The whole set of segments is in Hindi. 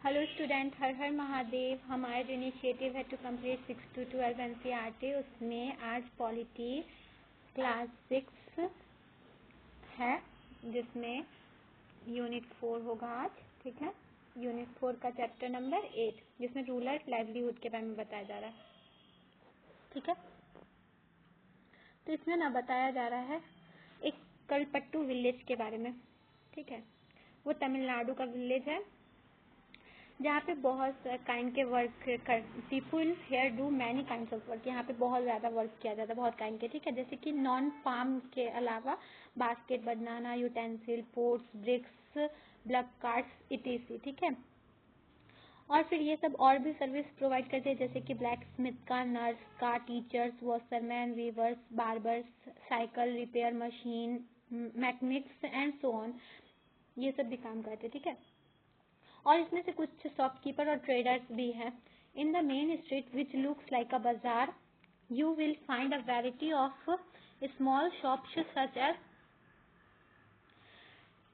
हेलो स्टूडेंट, हर हर महादेव। हमारा जो इनिशिएटिव है टू कंप्लीट 6 to 12 NCERT, उसमें आज पॉलिटी क्लास 6 है, जिसमें यूनिट 4 होगा आज। ठीक है, यूनिट 4 का चैप्टर नंबर 8, जिसमें रूरल लाइवलीहुड के बारे में बताया जा रहा है। ठीक है, तो इसमें ना बताया जा रहा है एक कलपट्टू विलेज के बारे में। ठीक है, वो तमिलनाडु का विलेज है जहाँ पे बहुत काइंड के वर्क कर people here do many kinds of work. यहाँ पे बहुत ज़्यादा वर्क किया जाता है, बहुत काइंड के। ठीक है, जैसे कि नॉन फार्म के अलावा बास्केट बनाना, utensil, pots, bricks, block cards इत्यादि। ठीक है, और फिर ये सब और भी सर्विस प्रोवाइड करते हैं, जैसे कि ब्लैक स्मिथ का, नर्स का, teachers, washerman, weavers, barbers, cycle repair machine, mechanics and so on, ये सब भी काम करते हैं। ठीक है, और इसमें से कुछ शॉपकीपर और ट्रेडर्स भी हैं। In the main street which looks like a bazaar, you will find a variety of small shops such as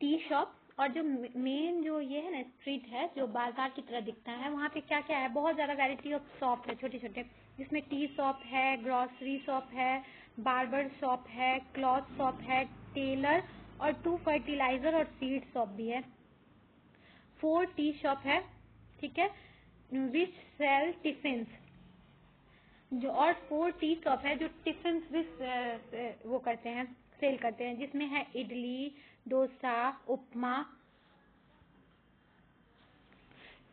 tea shop. और जो मेन जो ये है ना स्ट्रीट है, जो बाजार की तरह दिखता है, वहाँ पे क्या क्या है, बहुत ज़्यादा वैरायटी ऑफ शॉप है, छोटे छोटे, जिसमें टी शॉप है, ग्रॉसरी शॉप है, बार्बर शॉप है, क्लॉथ शॉप है, टेलर और 2 फर्टिलाइजर और सीड शॉप भी है। 4 टी शॉप है। ठीक है, विच सेल टिफिन्स, जो और 4 टी शॉप है जो टिफिन भी वो करते हैं, सेल करते हैं, जिसमें है इडली, डोसा, उपमा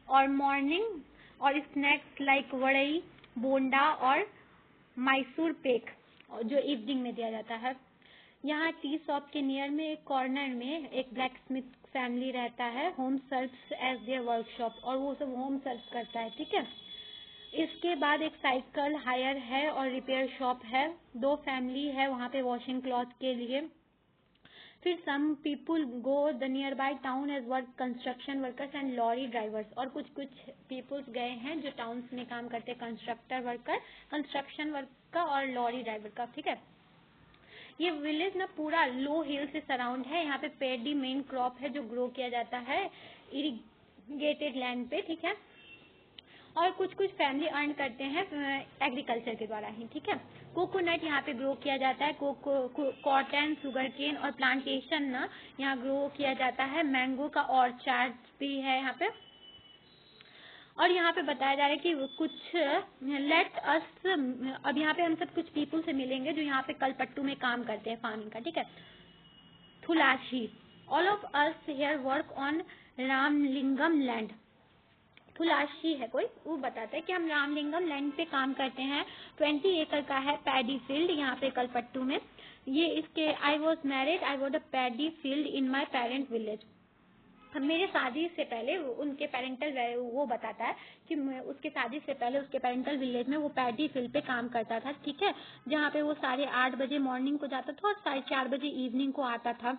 और मॉर्निंग और स्नैक्स लाइक वड़ई, बोंडा और मैसूर पेक, जो इवनिंग में दिया जाता है। यहाँ टी शॉप के नियर में एक कॉर्नर में एक ब्लैक स्मिथ फैमिली रहता है, home serves as their workshop, और वो सब होम सर्व करता है। ठीक है, इसके बाद एक साइकिल हायर है और रिपेयर शॉप है, 2 फैमिली है वहाँ पे वॉशिंग क्लॉथ के लिए। फिर some people go the nearby town as work construction workers and lorry drivers, और कुछ कुछ पीपुल्स गए हैं जो टाउन्स में काम करते हैं, कंस्ट्रक्टर वर्कर, कंस्ट्रक्शन वर्कर और लॉरी ड्राइवर का। ठीक है, ये विलेज ना पूरा लो हिल से सराउंड है। यहाँ पे पेडी मेन क्रॉप है जो ग्रो किया जाता है इरिगेटेड लैंड पे। ठीक है, और कुछ कुछ फैमिली अर्न करते हैं एग्रीकल्चर के द्वारा ही। ठीक है, कोकोनट यहाँ पे ग्रो किया जाता है, कॉटन, शुगर केन और प्लांटेशन ना यहाँ ग्रो किया जाता है। मैंगो का ऑर्चार्ड भी है यहाँ पे। और यहाँ पे बताया जा रहा है कि कुछ लेट अस, अब यहाँ पे हम सब कुछ पीपल से मिलेंगे जो यहाँ पे कलपट्टू में काम करते हैं फार्मिंग का। ठीक है, Thulasi, all of us here work on Ramalingam land. Thulasi है कोई, वो बताता है कि हम रामलिंगम लैंड पे काम करते हैं। 20 एकड़ का है पैडी फील्ड यहाँ पे कलपट्टू में। ये इसके I was married, I was a paddy field in my parent village. मेरे शादी से पहले उनके पेरेंटल, वो बताता है कि उसके शादी से पहले उसके पेरेंटल विलेज में वो पैडी फील्ड पे काम करता था। ठीक है, जहाँ पे वो 8:30 बजे मॉर्निंग को जाता था और 4:30 बजे इवनिंग को आता था।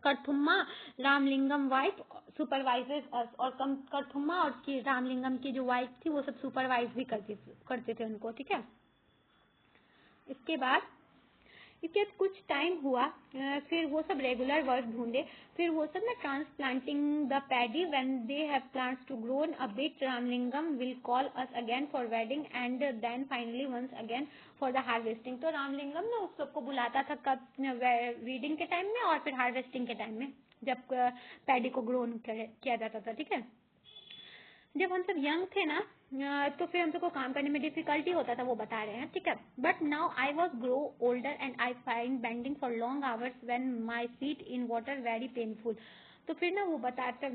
करथुम्मा रामलिंगम वाइफ सुपरवाइजर, और करथुम्मा और की रामलिंगम की जो वाइफ थी वो सब सुपरवाइज भी करते थे उनको। ठीक है, इसके बाद कुछ टाइम हुआ, फिर वो सब रेगुलर वर्क ढूंढे। फिर वो सब ना transplanting the paddy, when they have plants to grown a bit, Ramalingam will call us again for weeding and then finally once again for the harvesting. तो रामलिंगम ना उस सबको बुलाता था, कब वीडिंग के टाइम में और फिर हार्वेस्टिंग के टाइम में, जब पैडी को ग्रोन किया जाता था। ठीक है, जब हम सब यंग थे ना, तो फिर हम सबको काम करने में डिफिकल्टी होता था, वो बता रहे हैं। ठीक है, but now I was grow older and I find bending for long hours when my feet in water very painful. तो फिर ना वो बताते,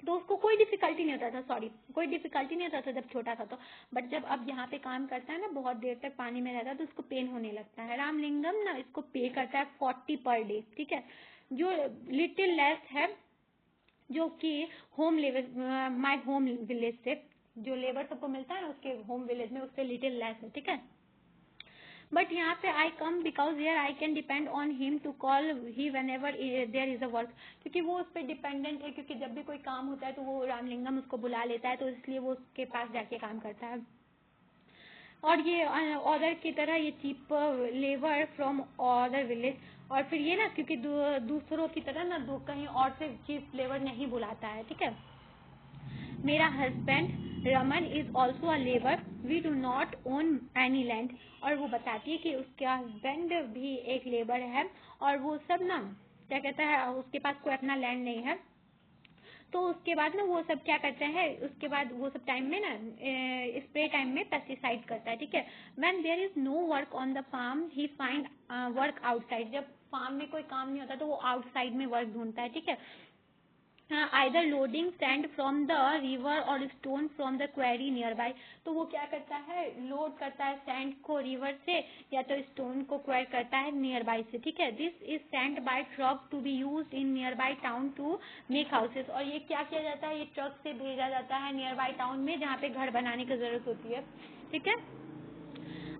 तो उसको कोई डिफिकल्टी नहीं होता था, कोई डिफिकल्टी नहीं होता था जब छोटा था तो। बट जब अब यहाँ पे काम करता है ना, बहुत देर तक पानी में रहता है, तो उसको पेन होने लगता है। रामलिंगम ना इसको पे करता है 40 पर डे। ठीक है, जो लिटिल लेस है, जो कि home level, my home village से जो लेबर सबको मिलता है ना उसके होम विलेज में, उससे लिटिल लेस है। ठीक है, बट यहाँ पे I come because here I can depend on him to call he whenever there is a work, क्योंकि वो उस पर डिपेंडेंट है, क्योंकि जब भी कोई काम होता है तो वो रामलिंगम उसको बुला लेता है, तो इसलिए वो उसके पास जाके काम करता है। और ये अदर की तरह ये cheap labour from other village, और फिर ये ना क्योंकि दूसरों की तरह ना कहीं और से चीप लेबर नहीं बुलाता है। ठीक है, मेरा husband Raman is also a labour, we do not own any land. और वो बताती है कि उसका हस्बैंड भी एक लेबर है और वो सब ना क्या कहता है, उसके पास कोई अपना लैंड नहीं है। तो उसके बाद ना वो सब क्या करते हैं, उसके बाद वो सब टाइम में ना स्प्रे टाइम में पेस्टिसाइड करता है, ठीक है। When there is no work on the farm he find work outside. जब फार्म में कोई काम नहीं होता तो वो आउटसाइड में वर्क ढूंढता है, ठीक है। Either loading sand from the river और stone from the quarry nearby. तो वो क्या करता है, लोड करता है सैंड को रिवर से या तो स्टोन को क्वेर करता है नियर बाय से, ठीक है। This is sand by truck to be use in nearby town to make houses. और ये क्या किया जाता है, ये ट्रक से भेजा जाता है नियर बाय टाउन में जहाँ पे घर बनाने की जरूरत होती है, ठीक है।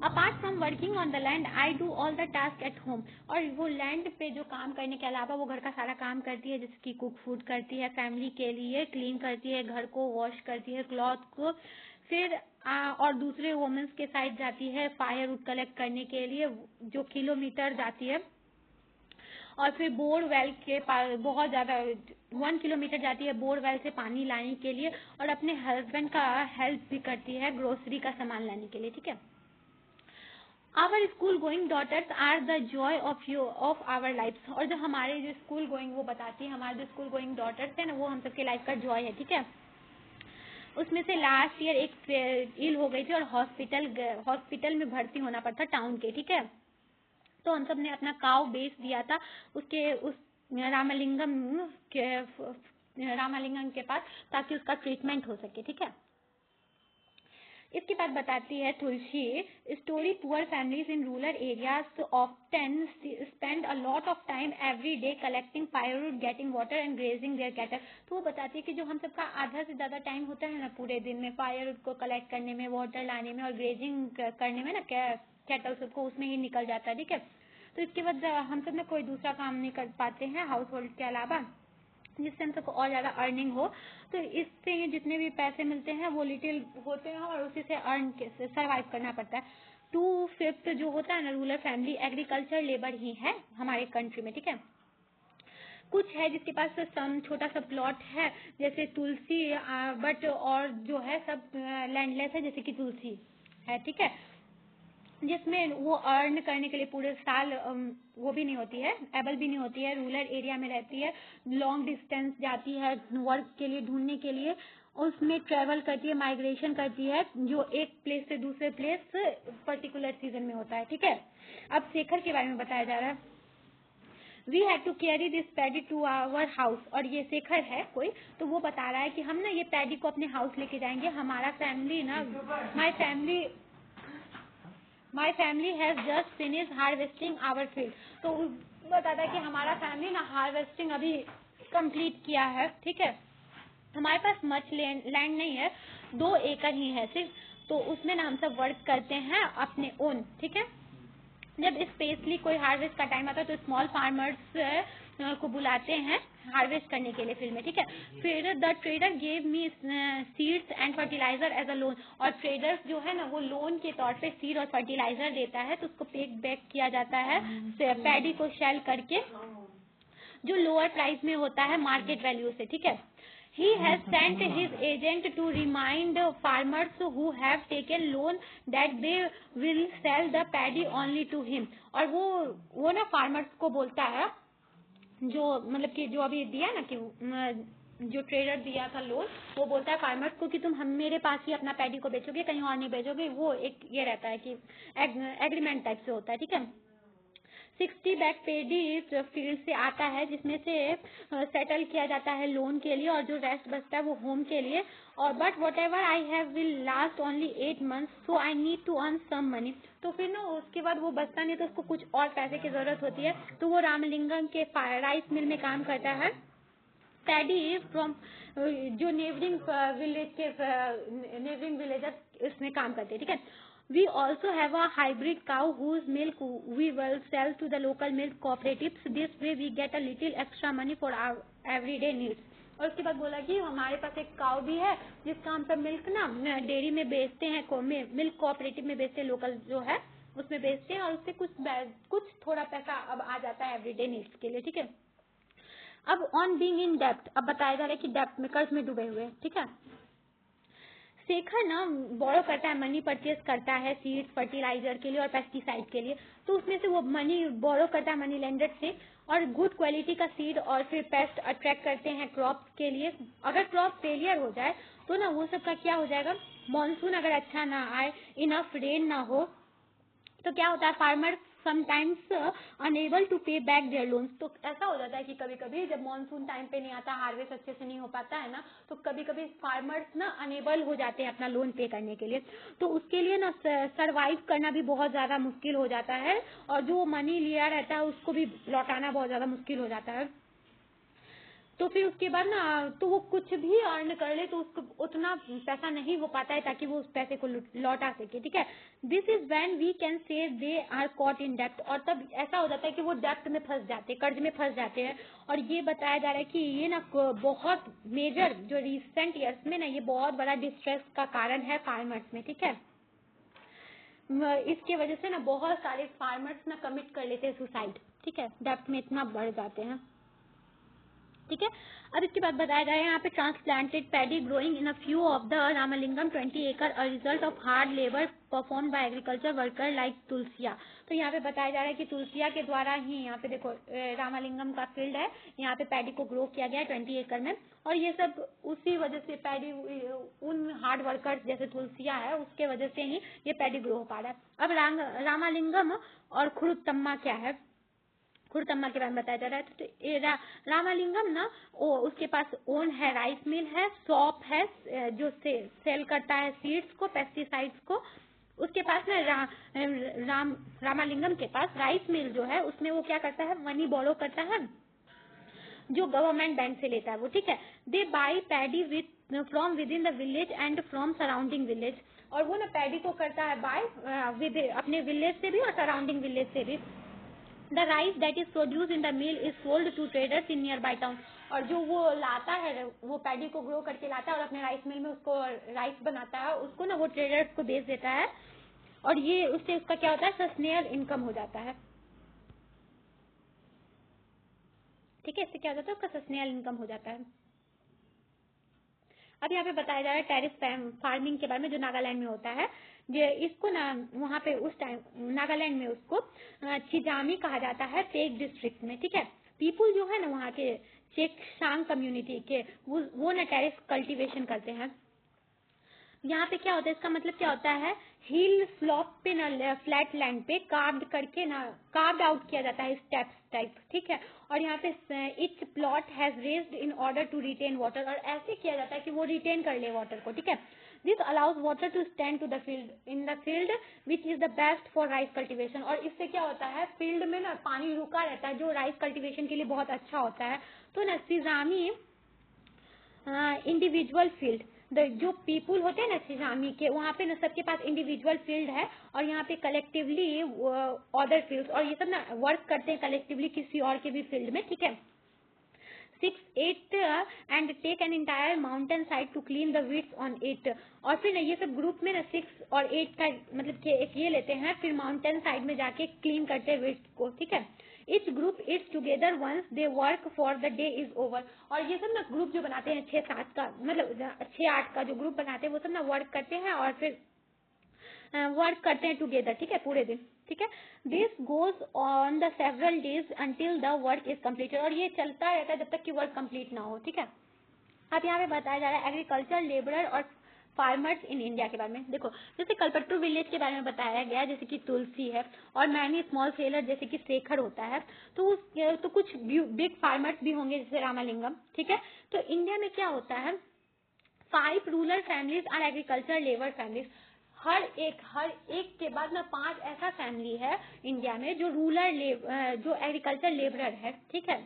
Apart from working on the land I do all the task at home. और वो लैंड पे जो काम करने के अलावा वो घर का सारा काम करती है, जैसे कि कुक फूड करती है, फैमिली के लिए क्लीन करती है, घर को वॉश करती है, क्लॉथ को। फिर और दूसरे वुमेन्स के साइड जाती है फायर वुड कलेक्ट करने के लिए, जो किलोमीटर जाती है। और फिर बोर वेल के पास बहुत ज्यादा 1 किलोमीटर जाती है बोर वेल से पानी लाने के लिए, और अपने हस्बैंड का हेल्प भी करती है ग्रोसरी का सामान लाने के लिए, ठीक है। Our school going daughters are the joy of our life. और जो हमारे जो स्कूल गोइंग, वो बताती है हमारे जो स्कूल गोइंग डॉटर्स है ना, वो हम सबके लाइफ का जॉय है, ठीक है। उसमें से लास्ट ईयर एक इल हो गई थी और हॉस्पिटल में भर्ती होना पड़ता टाउन के, ठीक है। तो हम सब ने अपना काव बेच दिया था उसके उस रामालिंगम के पास, ताकि उसका ट्रीटमेंट हो सके, ठीक है। इसके बाद बताती है Tulsi story, poor families in rural areas often spend a lot of time every day collecting firewood, getting water and grazing their cattle. तो वो बताती है कि जो हम सबका आधा से ज्यादा टाइम होता है ना पूरे दिन में, फायरवुड को कलेक्ट करने में, वाटर लाने में और ग्रेजिंग करने में ना, कैटल सबको उसमें ही निकल जाता है, ठीक है। तो इसके बाद हम सब ने कोई दूसरा काम नहीं कर पाते हैं हाउस होल्ड के अलावा, जिससे हम सबको और ज्यादा अर्निंग हो। तो इससे ये जितने भी पैसे मिलते हैं वो लिटिल होते हैं और उसी से अर्न सरवाइव करना पड़ता है। 2/5 जो होता है ना रूरल फैमिली एग्रीकल्चर लेबर ही है हमारे कंट्री में, ठीक है। कुछ है जिसके पास सम छोटा सा प्लॉट है, जैसे तुलसी, बट और जो है सब लैंडलेस है, जैसे कि तुलसी है, ठीक है। जिसमें वो अर्न करने के लिए पूरे साल वो भी नहीं होती है, एबल भी नहीं होती है, रूरल एरिया में रहती है, लॉन्ग डिस्टेंस जाती है वर्क के लिए ढूंढने के लिए, उसमें ट्रेवल करती है, माइग्रेशन करती है, जो एक प्लेस से दूसरे प्लेस पर्टिकुलर सीजन में होता है, ठीक है। अब शेखर के बारे में बताया जा रहा है। We had to carry this paddy to our house. और ये शेखर है कोई, तो वो बता रहा है कि हम ना ये पैडी को अपने हाउस लेके जाएंगे, हमारा फैमिली ना, my family has just finish harvesting our field. तो बताता है कि हमारा फैमिली ना हार्वेस्टिंग अभी कंप्लीट किया है, ठीक है। हमारे पास मच लैंड नहीं है, 2 एकड़ ही है सिर्फ, तो उसमें ना हम सब वर्क करते हैं अपने ओन, ठीक है। जब स्पेशली कोई हार्वेस्ट का टाइम आता है तो स्मॉल फार्मर्स को बुलाते हैं हार्वेस्ट करने के लिए फील्ड में, ठीक है। फिर the trader gave me seeds and fertiliser as a loan. और ट्रेडर जो है ना वो लोन के तौर पे सीड और फर्टिलाइजर देता है, तो उसको पेक बैक किया जाता है पैडी को शेल करके, जो लोअर प्राइस में होता है मार्केट वैल्यू से, ठीक है। He has sent his agent to remind farmers who have taken loan that they will sell the paddy only to him। और वो ना फार्मर्स को बोलता है, जो मतलब कि जो अभी दिया ना कि जो ट्रेडर दिया था लोन, वो बोलता है फार्मर्स को कि तुम हम मेरे पास ही अपना पैडी को बेचोगे, कहीं और नहीं बेचोगे। वो एक ये रहता है कि एग्रीमेंट टाइप से होता है, ठीक है। 60 बैग पेडी फील्ड से आता है, जिसमें से सेटल किया जाता है लोन के लिए, और जो रेस्ट बचता है वो होम के लिए। और but whatever I have will last only 8 months, so I need to earn some money. तो फिर ना उसके बाद वो बचता नहीं, तो उसको कुछ और पैसे की जरूरत होती है, तो वो रामलिंगम के राइस मिल में काम करता है। पैडी फ्रॉम जो नेबरिंग विलेजर्स इसमें काम करते हैं, ठीक है। We also have a hybrid cow whose milk we will sell to the local milk cooperatives. This way we get a little extra money for our everyday needs। और उसके बाद बोला कि हमारे पास एक काव भी है जिसका हम सब मिल्क ना डेयरी में बेचते हैं, मिल्क कोऑपरेटिव में बेचते हैं, लोकल जो है उसमें बेचते हैं, और उससे कुछ थोड़ा पैसा अब आ जाता है एवरीडे नीड्स के लिए, ठीक है। अब ऑन बीइंग इन डेप्ट, अब बताया जा रहा है कि डेप्ट में, कर्ज में डूबे हुए, ठीक है। शेखर ना बोरो करता है, मनी परचेज करता है सीड्स, फर्टिलाइजर के लिए और पेस्टिसाइड के लिए। तो उसमें से वो मनी बोरो करता है मनी लेंडर से, और गुड क्वालिटी का सीड और फिर पेस्ट अट्रैक्ट करते हैं क्रॉप के लिए। अगर क्रॉप फेलियर हो जाए तो ना वो सब का क्या हो जाएगा, मॉनसून अगर अच्छा ना आए, इनफ रेन ना हो, तो क्या होता है, फार्मर समटाइम्स अनेबल टू पे बैक देयर लोन्स। तो ऐसा हो जाता है कि कभी कभी जब मॉनसून टाइम पे नहीं आता, हार्वेस्ट अच्छे से नहीं हो पाता है ना, तो कभी कभी फार्मर्स ना अनेबल हो जाते हैं अपना लोन पे करने के लिए। तो उसके लिए ना सरवाइव करना भी बहुत ज्यादा मुश्किल हो जाता है, और जो मनी लिया रहता है उसको भी लौटाना बहुत ज्यादा मुश्किल हो जाता है। तो फिर उसके बाद ना, तो वो कुछ भी अर्न कर ले तो उसको उतना पैसा नहीं हो पाता है ताकि वो उस पैसे को लौटा सके, ठीक है। This is when we can say they are caught in डेप्ट, और तब ऐसा हो जाता है कि वो डेप्ट में फंस जाते हैं, कर्ज में फंस जाते हैं। और ये बताया जा रहा है कि ये ना बहुत मेजर, जो रिसेंट ईयर्स में ना ये बहुत बड़ा डिस्ट्रेस का कारण है फार्मर्स में, ठीक है। इसके वजह से ना बहुत सारे फार्मर्स ना कमिट कर लेते हैं सुसाइड, ठीक है, डेप्ट में इतना बढ़ जाते हैं, ठीक है। अब इसके बाद बताया जाए यहाँ पे transplanted paddy growing in a few of the Ramalingam 20 एकड़ a result of hard labour perform by agriculture worker like Tulsiya. तो यहाँ पे बताया जा रहा है कि तुलसिया के द्वारा ही, यहाँ पे देखो रामालिंगम का फील्ड है, यहाँ पे पैडी को ग्रो किया गया है 20 एकड़ में, और ये सब उसी वजह से पैडी, उन हार्ड वर्कर्स जैसे तुलसिया है उसके वजह से ही ये पैडी ग्रो हो पा रहा है। अब रामालिंगम और खुरुतम्मा क्या है, खुरतम्मा के बारे में बताया जा रहा है। तो ये रामालिंगम ना, उसके पास ओन है, राइस मिल है, शॉप है जो सेल करता है सीड्स को, पेस्टिसाइड्स को। उसके पास ना रामालिंगम के पास राइस मिल जो है उसमें वो क्या करता है, मनी बोरो करता है जो गवर्नमेंट बैंक से लेता है वो, ठीक है। They buy paddy with from within the village and from surrounding village, और वो ना पैडी को करता है बाय विद अपने विलेज से भी और सराउंडिंग विलेज से भी। The rice that is produced in the mill is sold to traders in nearby town, और जो वो लाता है, वो पैडी को ग्रो करके लाता है और अपने राइस मिल में उसको राइस बनाता है, उसको ना वो ट्रेडर्स को बेच देता है, और ये उससे उसका क्या होता है, सस्टेनेबल इनकम हो जाता है, ठीक है। इससे क्या हो जाता है, उसका सस्टेनेबल इनकम हो जाता है। अब यहाँ पे बताया जा रहा है टेरिस फार्मिंग के बारे में जो नागालैंड में होता है। ये इसको ना वहाँ पे उस टाइम नागालैंड में उसको चिजामी कहा जाता है, पेक डिस्ट्रिक्ट में, ठीक है। पीपुल जो है ना वहाँ के चेकसांग कम्युनिटी के, वो ना टेरिस कल्टीवेशन करते हैं। यहाँ पे क्या होता है, इसका मतलब क्या होता है, हिल स्लॉप पे ना फ्लैट लैंड पे कार्व्ड करके ना कार्व्ड आउट किया जाता है स्टेप्स टाइप, ठीक है। और यहाँ पे each plot has raised in order to retain water, और ऐसे किया जाता है कि वो रिटेन कर ले वाटर को, ठीक है। This allows water to stand to the field in the field which is the best for rice cultivation, और इससे क्या होता है, फील्ड में ना पानी रुका रहता है जो राइस कल्टीवेशन के लिए बहुत अच्छा होता है। तो ना सिजामी इंडिविजुअल फील्ड, जो पीपुल होते हैं ना सिजामी के, वहाँ पे ना सबके पास इंडिविजुअल फील्ड है, और यहाँ पे कलेक्टिवली अदर फील्ड, और ये सब ना वर्क करते हैं कलेक्टिवली किसी और के भी फील्ड में, ठीक है। 6-8 and take an entire mountain side to clean the weeds on it, और फिर ना ये सब ग्रुप में ना 6 और 8 का मतलब कि एक ये लेते हैं, फिर माउंटेन साइड में जाके क्लीन करते हैं वीड्स को, ठीक है। Each group is together once they work for the day is over, और ये सब ना ग्रुप जो बनाते हैं 6-7 का, मतलब 6-8 का जो ग्रुप बनाते हैं वो सब ना वर्क करते हैं और फिर वर्क करते हैं टुगेदर, ठीक है, पूरे दिन, ठीक है। This goes on the several days until the work is completed, और ये चलता रहता है जब तक कि वर्क कंप्लीट ना हो, ठीक है। अब यहाँ पे बताया जा रहा है एग्रीकल्चर लेबरर और फार्मर्स इन इंडिया के बारे में। देखो जैसे कलपट्टू विलेज के बारे में बताया गया, जैसे कि तुलसी है, और मैनी स्मॉल सेलर जैसे कि शेखर होता है, तो कुछ बिग फार्मर्स भी होंगे जैसे रामालिंगम, ठीक है। तो इंडिया में क्या होता है, 5 rural families are agriculture labour families, हर एक के बाद ना 5 ऐसा फैमिली है इंडिया में जो जो एग्रीकल्चर लेबरर है, ठीक है।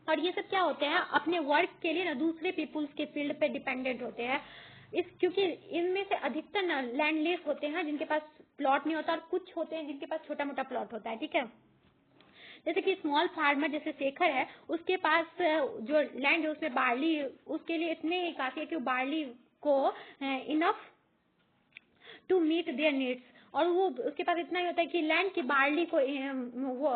और ये सब क्या होते हैं, अपने वर्क के लिए ना दूसरे पीपुल्स के फील्ड पे डिपेंडेंट होते हैं, क्योंकि इनमें से अधिकतर ना लैंडलेस होते हैं जिनके पास प्लॉट नहीं होता, और कुछ होते हैं जिनके पास छोटा मोटा प्लॉट होता है, ठीक है। जैसे कि स्मॉल फार्मर जैसे शेखर है, उसके पास जो लैंड है उसमें बार्ली, उसके लिए इतने ही काफी है कि बार्ली को enough to meet their needs, और वो उसके पास इतना ही होता है कि लैंड की बार्ली को वो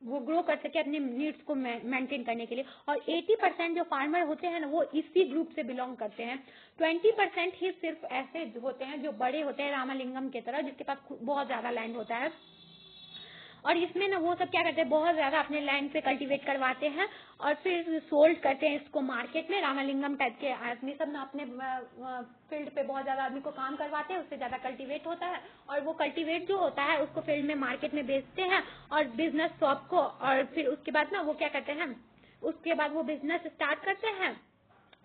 वो ग्रो कर सके अपने नीड्स को मेंटेन करने के लिए। और 80% जो फार्मर होते हैं ना वो इसी ग्रुप से बिलोंग करते हैं। 20% ही सिर्फ ऐसे होते हैं जो बड़े होते हैं रामालिंगम की तरह, जिसके पास बहुत ज्यादा लैंड होता है। और इसमें ना वो सब क्या करते हैं, बहुत ज्यादा अपने लैंड पे कल्टीवेट करवाते हैं और फिर सोल्ड करते हैं इसको मार्केट में। रामालिंगम टाइप के आदमी सब ना अपने फील्ड पे बहुत ज्यादा आदमी को काम करवाते हैं, उससे ज्यादा कल्टीवेट होता है और वो कल्टीवेट जो होता है उसको फील्ड में मार्केट में बेचते हैं और बिजनेस शॉप को। और फिर उसके बाद ना वो क्या करते हैं, उसके बाद वो बिजनेस स्टार्ट करते हैं,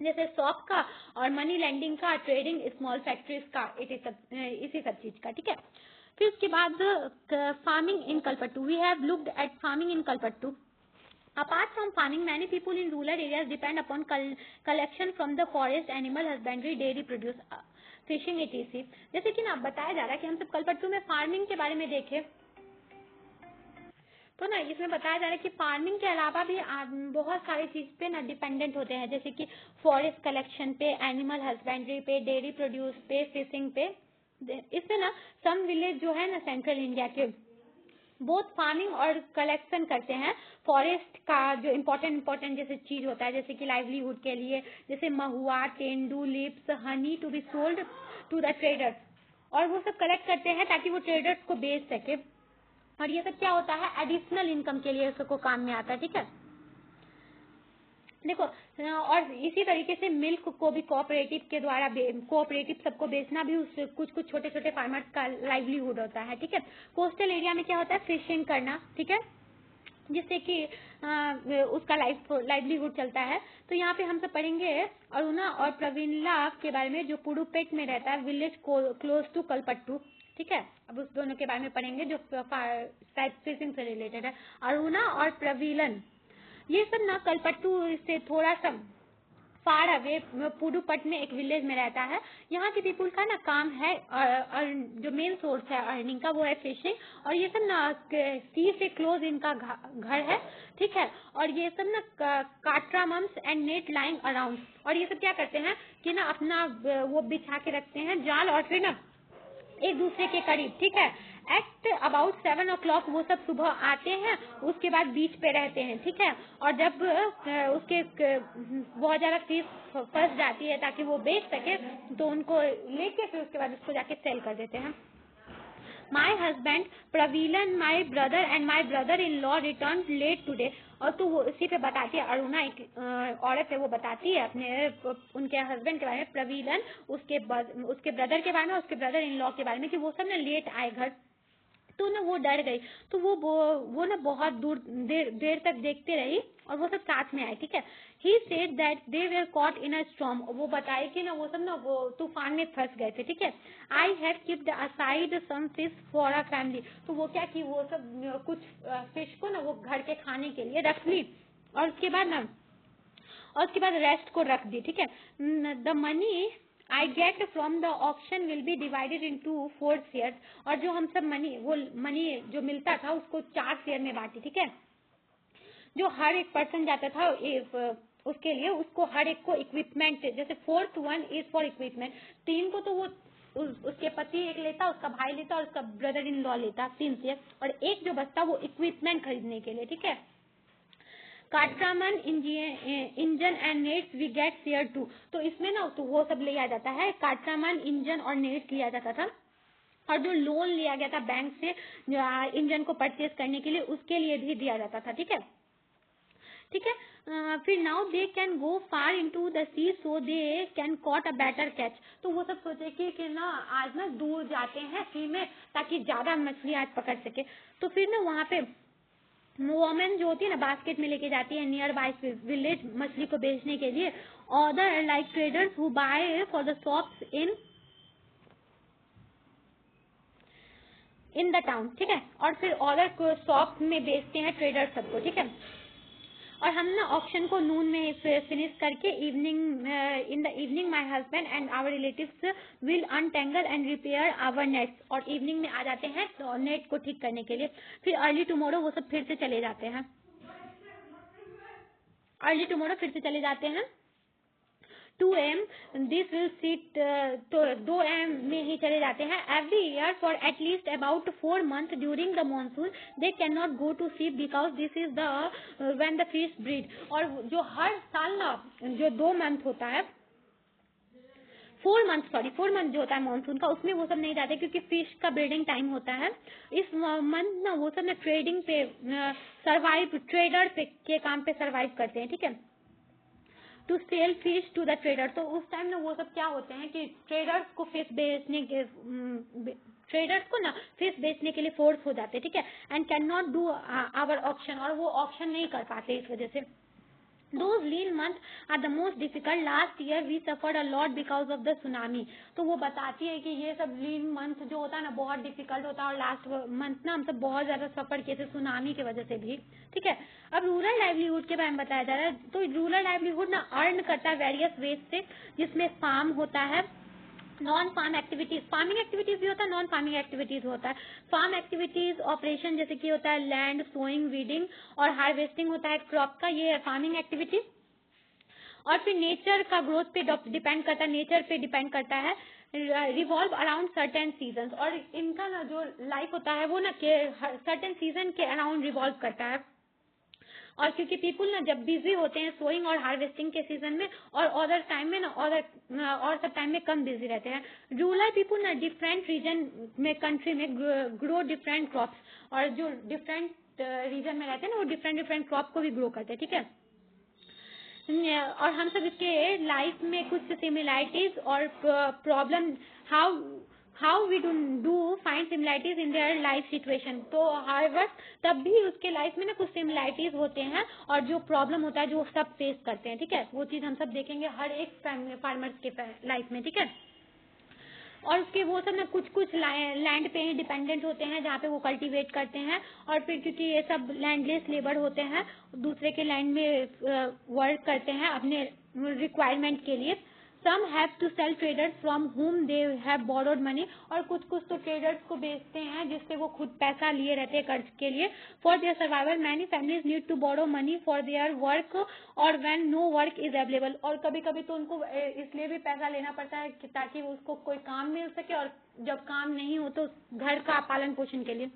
जैसे शॉप का और मनी लेंडिंग का, ट्रेडिंग, स्मॉल फैक्ट्रीज का, इसी सब चीज का। ठीक है, फिर उसके बाद farming in Kalpattu. We have looked at farming in Kalpattu. Apart from farming, many people in rural areas depend upon collection from the forest, animal husbandry, dairy produce, fishing etc. जैसे कि ना बताया जा रहा है कि हम सब कलपट्टू में फार्मिंग के बारे में देखें तो ना इसमें बताया जा रहा है कि फार्मिंग के अलावा भी बहुत सारी चीज पे ना डिपेंडेंट होते हैं, जैसे कि फॉरेस्ट कलेक्शन पे, एनिमल हस्बेंड्री पे, डेयरी प्रोड्यूस पे, फिशिंग पे। इसमें ना सम विलेज जो है ना सेंट्रल इंडिया के बहुत फार्मिंग और कलेक्शन करते हैं फॉरेस्ट का, जो इम्पोर्टेंट जैसे चीज होता है, जैसे कि लाइवलीहुड के लिए, जैसे mahua, tendu leaves, honey to be sold to the traders. और वो सब कलेक्ट करते हैं ताकि वो ट्रेडर्स को बेच सके। और ये सब क्या होता है, एडिशनल इनकम के लिए सबको काम में आता है। ठीक है, देखो और इसी तरीके से मिल्क को भी कोऑपरेटिव के द्वारा कोऑपरेटिव सबको बेचना भी उस कुछ कुछ छोटे छोटे फार्मर्स का लाइवलीहुड होता है। ठीक है, कोस्टल एरिया में क्या होता है, फिशिंग करना। ठीक है, जिससे कि उसका लाइवलीहुड चलता है। तो यहाँ पे हम सब पढ़ेंगे अरुणा और प्रवीणला के बारे में, जो पुडुपेट में रहता है, विलेज क्लोज टू कलपट्टू। ठीक है, अब उस दोनों के बारे में पढ़ेंगे जो शायद फिशिंग से रिलेटेड है। अरुणा और प्रवीलन, ये सब ना कलपट्टू से थोड़ा सा फार अवे पुडुपट में एक विलेज में रहता है। यहाँ के पीपुल का ना काम है और जो मेन सोर्स है अर्निंग का वो है फिशिंग। और ये सब ना सी से क्लोज इनका घर है। ठीक है, और ये सब ना काट्रामम्स एंड नेट लाइंग अराउंड। और ये सब क्या करते हैं कि ना अपना वो बिछा के रखते हैं जाल और फिर ना एक दूसरे के करीब। ठीक है, एट अबाउट 7 o'clock वो सब सुबह आते हैं, उसके बाद बीच पे रहते हैं। ठीक है, और जब उसके बहुत ज्यादा फीस फंस जाती है ताकि वो बेच सके तो उनको लेके फिर उसके बाद उसको जाके सेल कर देते हैं। My husband Pravilan, my brother and my brother in law return late today. और तो वो इसी पे बताती है, अरुणा एक औरत है, वो बताती है अपने उनके हस्बैंड के बारे में, प्रवीलन उसके ब्रदर के बारे में, उसके ब्रदर इन लॉ के बारे में, कि वो सब ना लेट आए घर। तो ना वो डर गई, तो वो ना बहुत देर तक देखते रही और वो सब साथ में आए। ठीक है, he said that they were caught in a storm. वो बताए कि ना वो सब ना वो तूफान में फंस गए थे। ठीक है, I have keeped aside some fish for a family. तो वो क्या कि वो सब कुछ फिश को ना वो घर के खाने के लिए रख ली और उसके बाद रेस्ट को रख दी। ठीक है, the money I get from the option will be divided into 4 shares. और जो हम सब मनी जो मिलता था उसको 4 शेयर में बांटी। ठीक है, जो हर एक पर्सन जाता था उसके लिए, उसको हर एक को इक्विपमेंट, जैसे 4th one is for equipment. 3 को तो वो उसके पति एक लेता, उसका भाई लेता और उसका ब्रदर इन लॉ लेता 3 शेयर, और एक जो बचता वो इक्विपमेंट खरीदने के लिए। ठीक है, Kattraman engine and nets we get share too. तो इसमें ना तो वो सब लिया जाता है, काट्रामन इंजन और नेट्स लिया जाता था। और जो लोन लिया गया था बैंक से इंजन को परचेज करने के लिए, उसके लिए भी दिया जाता था। ठीक है, ठीक है, फिर now they can go far into the sea so they can caught a better catch. तो वो सब सोचे कि ना आज ना दूर जाते हैं सी में ताकि ज्यादा मछली आज पकड़ सके। तो फिर ना वहाँ पे वोमेन जो होती है ना बास्केट में लेके जाती है नियर बाय विलेज मछली को बेचने के लिए। Other like traders who buy for the shops in the town. ठीक है, और फिर अदर शॉप में बेचते हैं ट्रेडर सबको। ठीक है, और हम ना ऑप्शन को नून में फिनिश करके in the evening my husband and our relatives will untangle and repair our nets. और इवनिंग में आ जाते हैं तो नेट को ठीक करने के लिए। फिर अर्ली टुमारो वो सब फिर से चले जाते हैं, 2 AM दिस विल सीट, तो 2 AM में ही चले जाते हैं. Every year for at least about 4 months during the monsoon they can not go to sleep because this is the when the fish breed. और जो हर साल ना जो 2 month होता है, 4 month जो होता है मानसून का, उसमें वो सब नहीं जाते क्योंकि फिश का ब्रीडिंग टाइम होता है. इस मंथ ना वो सब ना ट्रेडिंग पे सर्वाइव, ट्रेडर पे के काम पे सर्वाइव करते हैं. ठीक है, to sell fish to the trader. तो उस टाइम ना वो सब क्या होते हैं कि ट्रेडर्स को फिश बेचने के ट्रेडर्स को ना फिश बेचने के लिए फोर्स हो जाते हैं. ठीक है, and can not do our option, और वो ऑप्शन नहीं कर पाते इस वजह से. Those lean months are the most difficult. Last year we suffered a lot because of the tsunami. तो वो बताती है कि ये सब लीन मंथ जो होता है ना बहुत डिफिकल्ट होता है, और लास्ट मंथ ना हम सब बहुत ज्यादा सफर किए थे सुनामी की वजह से भी. ठीक है, अब रूरल लाइवलीहुड के बारे में बताया जा रहा है. तो रूरल लाइवलीहुड ना अर्न करता है वेरियस वेज से, जिसमें फार्म होता है, non farm activities, farming activities भी होता है, नॉन फार्मिंग एक्टिविटीज होता है. फार्म एक्टिविटीज ऑपरेशन जैसे कि होता है लैंड सोइंग, वीडिंग और हार्वेस्टिंग होता है क्रॉप का, ये है फार्मिंग एक्टिविटीज. और फिर नेचर का ग्रोथ पे डिपेंड करता है, नेचर पे डिपेंड करता है, रिवॉल्व अराउंड सर्टेन सीजन. और इनका ना जो लाइफ होता है वो ना सर्टेन सीजन के अराउंड रिवॉल्व करता है. और क्योंकि पीपुल ना जब बिजी होते हैं सोइंग और हार्वेस्टिंग के सीजन में, और अदर टाइम में ना और सब टाइम में कम बिजी रहते हैं. रूरल पीपुल ना डिफरेंट रीजन में कंट्री में ग्रो डिफरेंट क्रॉप्स, और जो डिफरेंट रीजन में रहते हैं ना वो डिफरेंट डिफरेंट क्रॉप को भी ग्रो करते हैं. ठीक है, और हम सब इसके लाइफ में कुछ सिमिलैरिटीज और problem, how we do find similarities in their life situation. तो हाउएवर तब भी उसके लाइफ में ना कुछ सिमिलैरिटीज होते हैं, और जो प्रॉब्लम होता है जो सब फेस करते हैं. ठीक है, वो चीज हम सब देखेंगे हर एक फार्मर्स के लाइफ में. ठीक है, और उसके वो सब ना कुछ कुछ लैंड पे ही डिपेंडेंट होते हैं जहाँ पे वो कल्टीवेट करते हैं, और फिर क्योंकि ये सब लैंडलेस लेबर होते हैं, दूसरे के लैंड में वर्क करते हैं अपने रिक्वायरमेंट के लिए. Some have to sell traders from whom they have borrowed money, और कुछ कुछ तो ट्रेडर्स को बेचते हैं जिससे वो खुद पैसा लिए रहते हैं कर्ज के लिए. For their survival many families need to borrow money for their work और when no work is available. और कभी कभी तो उनको इसलिए भी पैसा लेना पड़ता है कि ताकि उसको कोई काम मिल सके, और जब काम नहीं हो तो घर का पालन पोषण के लिए.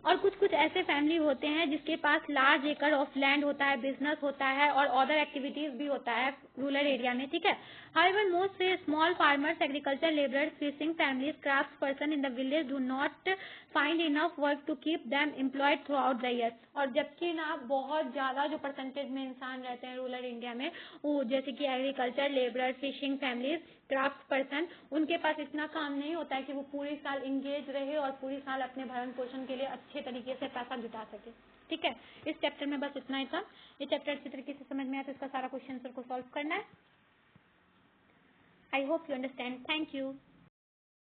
और कुछ कुछ ऐसे फैमिली होते हैं जिसके पास लार्ज एकड़ ऑफ लैंड होता है, बिजनेस होता है और अदर एक्टिविटीज भी होता है रूरल एरिया में. ठीक है, however most small farmers, agriculture labourers, fishing families, craft person in the village do not find enough work to keep them employed throughout the year. और जबकि ना बहुत ज्यादा जो परसेंटेज में इंसान रहते हैं रूरल इंडिया में, वो जैसे कि agriculture labourer, fishing families, craft person, उनके पास इतना काम नहीं होता है कि वो पूरी साल इंगेज रहे और पूरी साल अपने भरण पोषण के लिए अच्छे तरीके से पैसा जुटा सके. ठीक है, इस चैप्टर में बस इतना ही था. ये चैप्टर अच्छी तरीके से समझ में आया तो इसका सारा क्वेश्चन आंसर को सॉल्व करना है. I hope you understand. Thank you.